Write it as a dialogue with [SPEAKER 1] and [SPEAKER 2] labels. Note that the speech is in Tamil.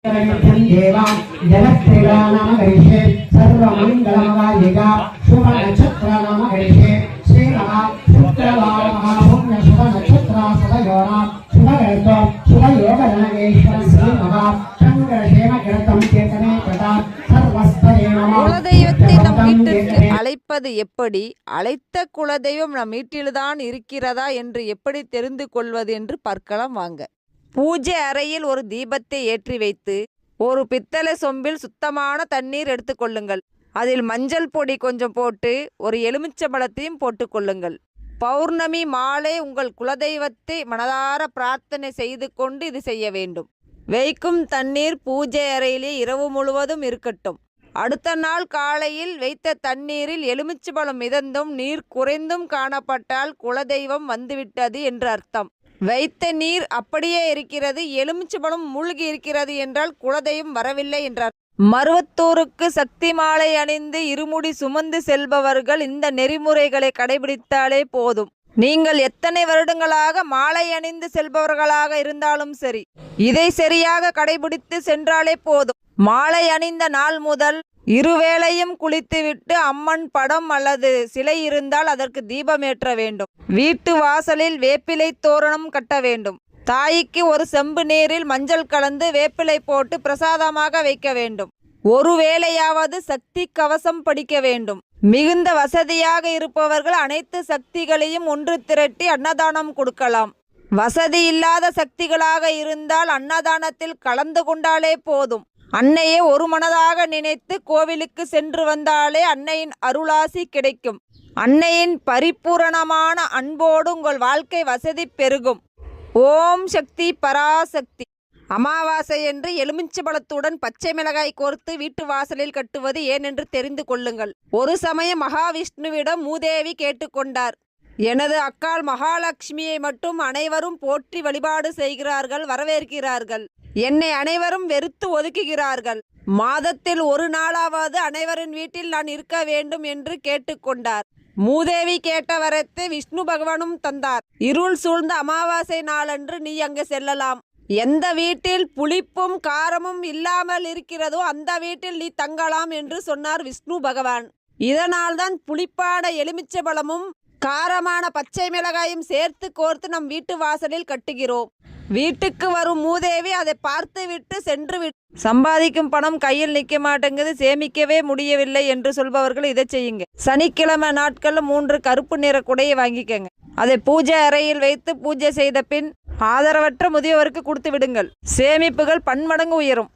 [SPEAKER 1] देवा जनक्रीडा नाम गणेशे सर्वमङ्गलमङ्गलिका शुभ नक्षत्र नाम गणेशे श्रीमहा शुक्रवार महापुण्य शुभ नक्षत्र सदयोना शुभ गणतो शुभ योग गणेश्वर श्रीमहा शंकरशेम गणतम कीर्तने प्रदा सर्वस्तये नमः।
[SPEAKER 2] குலதெய்வத்தை நம் வீட்டிற்கு அழைப்பது எப்படி? அழைத்த குலதெய்வம் நம் வீட்டில்தான் இருக்கிறதா என்று எப்படி தெரிந்து கொள்வது என்று பார்க்கலாம் வாங்க. பூஜை அறையில் ஒரு தீபத்தை ஏற்றி வைத்து ஒரு பித்தளை சொம்பில் சுத்தமான தண்ணீர் எடுத்துக்கொள்ளுங்கள். அதில் மஞ்சள் பொடி கொஞ்சம் போட்டு ஒரு எலுமிச்சம்பழத்தையும் போட்டுக்கொள்ளுங்கள். பௌர்ணமி மாலை உங்கள் குலதெய்வத்தை மனதார பிரார்த்தனை செய்து கொண்டு இது செய்ய வேண்டும். வைக்கும் தண்ணீர் பூஜை அறையிலே இரவு முழுவதும் இருக்கட்டும். அடுத்த நாள் காலையில் வைத்த தண்ணீரில் எலுமிச்சம்பழம் மிதந்தும் நீர் குறைந்தும் காணப்பட்டால் குலதெய்வம் வந்துவிட்டது என்று அர்த்தம். வைத்த நீர் அப்படியே இருக்கிறது, எலுமிச்சம்பழம் மூழ்கி இருக்கிறது என்றால் குலதெய்வம் வரவில்லை என்றார். மருவத்தூருக்கு சக்தி மாலை அணிந்து இருமுடி சுமந்து செல்பவர்கள் இந்த நெறிமுறைகளை கடைபிடித்தாலே போதும். நீங்கள் எத்தனை வருடங்களாக மாலை அணிந்து செல்பவர்களாக இருந்தாலும் சரி, இதை சரியாக கடைபிடித்து சென்றாலே போதும். மாலை அணிந்த நாள் முதல் இருவேளையும் குளித்துவிட்டு அம்மன் படம் அல்லது சிலை இருந்தால் அதற்கு தீபமேற்ற வேண்டும். வீட்டு வாசலில் வேப்பிலை தோரணம் கட்ட வேண்டும். தாய்க்கு ஒரு செம்பு நீரில் மஞ்சள் கலந்து வேப்பிலை போட்டு பிரசாதமாக வைக்க வேண்டும். ஒரு வேளையாவது சக்தி கவசம் படிக்க வேண்டும். மிகுந்த வசதியாக இருப்பவர்கள் அனைத்து சக்திகளையும் ஒன்று திரட்டி அன்னதானம் கொடுக்கலாம். வசதி இல்லாத சக்திகளாக இருந்தால் அன்னதானத்தில் கலந்து கொண்டாலே போதும். அன்னையை ஒரு மனதாக நினைத்து கோவிலுக்கு சென்று வந்தாலே அன்னையின் அருளாசி கிடைக்கும். அன்னையின் பரிபூரணமான அன்போடு உங்கள் வாழ்க்கை வசதி பெருகும். ஓம் சக்தி பராசக்தி. அமாவாசை என்று எலுமிச்சம்பழத்துடன் பச்சை மிளகாய் கோர்த்து வீட்டு வாசலில் கட்டுவது ஏன் என்று தெரிந்து கொள்ளுங்கள். ஒரு சமயம் மகாவிஷ்ணுவிடம் மூதேவி கேட்டுக்கொண்டார், எனது அக்காள் மகாலட்சுமியை மட்டும் அனைவரும் போற்றி வழிபாடு செய்கிறார்கள், வரவேற்கிறார்கள். என்னை அனைவரும் வெறுத்து ஒதுக்குகிறார்கள். மாதத்தில் ஒரு நாளாவது அனைவரின் வீட்டில் நான் இருக்க வேண்டும் என்று கேட்டுக்கொண்டார். மூதேவி கேட்ட வரத்தை விஷ்ணு பகவானும் தந்தார். இருள் சூழ்ந்த அமாவாசை நாளன்று நீ அங்கு செல்லலாம். எந்த வீட்டில் புளிப்பும் காரமும் இல்லாமல் இருக்கிறதோ அந்த வீட்டில் நீ தங்கலாம் என்று சொன்னார் விஷ்ணு பகவான். இதனால்தான் புளிப்பான எலுமிச்சம்பழமும் காரமான பச்சை மிளகாயும் சேர்த்து கோர்த்து நம் வீட்டு வாசலில் கட்டுகிறோம். வீட்டுக்கு வரும் மூதேவி அதை பார்த்து விட்டு சென்று சம்பாதிக்கும் பணம் கையில் நிற்க மாட்டேங்குது, சேமிக்கவே முடியவில்லை என்று சொல்பவர்கள் இதை செய்யுங்க. சனிக்கிழமை நாட்களில் 3 கருப்பு நிற குடையை வாங்கிக்கங்க. அதை பூஜை அறையில் வைத்து பூஜை செய்த பின் ஆதரவற்ற முதியவருக்கு கொடுத்து விடுங்கள். சேமிப்புகள் பன்மடங்கு உயரும்.